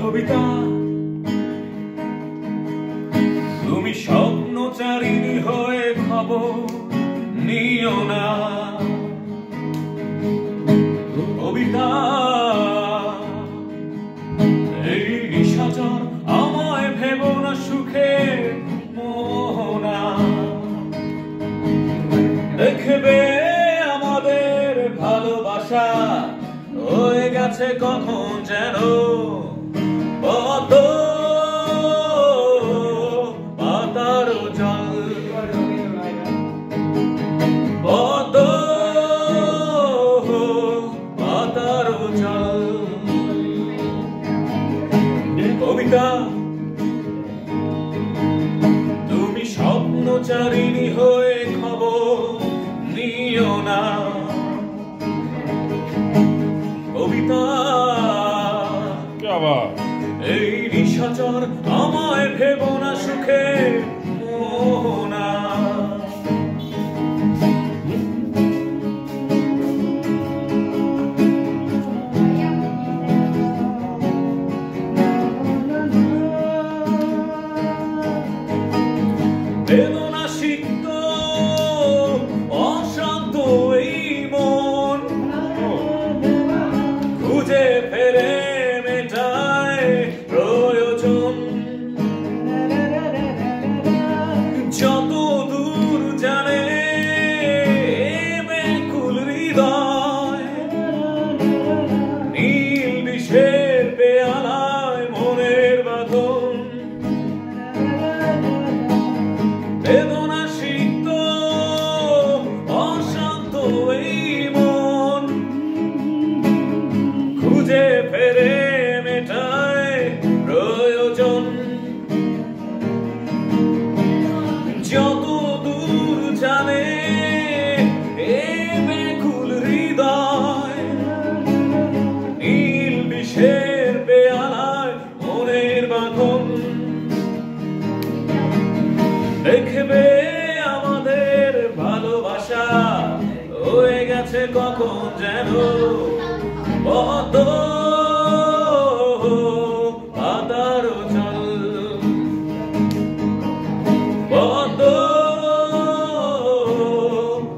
কবিতা তুমি স্বপ্নচারিণী হয়ে খবর নিও না। কবিতা এই নিশাচর আমায় ভেবো না সুখে মোহনা। দেখবে আমাদের ভালোবাসা হয়ে গেছে কখন যেন পাতার জল, পাতার জল। কবিতা তুমি স্বপ্নচারিণী হয়ে খবর নিও না। কবিতা এই নিশাচর আমায় ভেবো না সুখে মোহনা। বেদনা সিক্ত অশান্ত এই মন খুঁজে ফেরে মেটায় প্রয়োজন। যত দূর জানে ব্যাকুল হৃদয়, নীল বিষের পেয়ালায় মনের বাঁধন। বেদনা সিক্ত অশান্ত এই মন খুঁজে ফেরে মেটায় প্রয়োজন। যত দূর জানে এ ব্যাকুল হৃদয়, নীল বিষের পেয়ালায় মনের বাঁধন। দেখবে আমাদের ভালোবাসা হয়ে গেছে কখন যেন পদ্ম পাতার জল, পদ্ম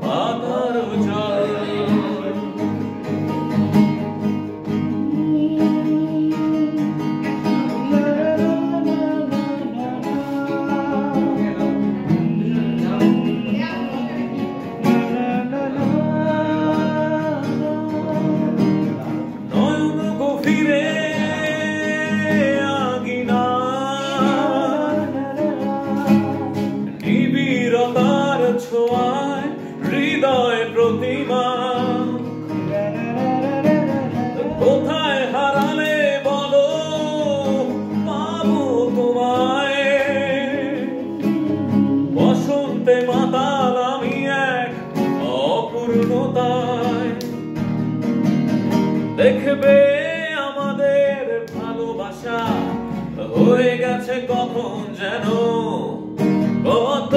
পাতার জল। ছোঁয়ায় হৃদয় প্রতিমা কোথায় হারালে বলো পাবো তোমায়। বসন্তে মাতাল আমি এক অপূর্ণতায়। দেখবে আমাদের ভালোবাসা হয়ে গেছে কখন যেন কত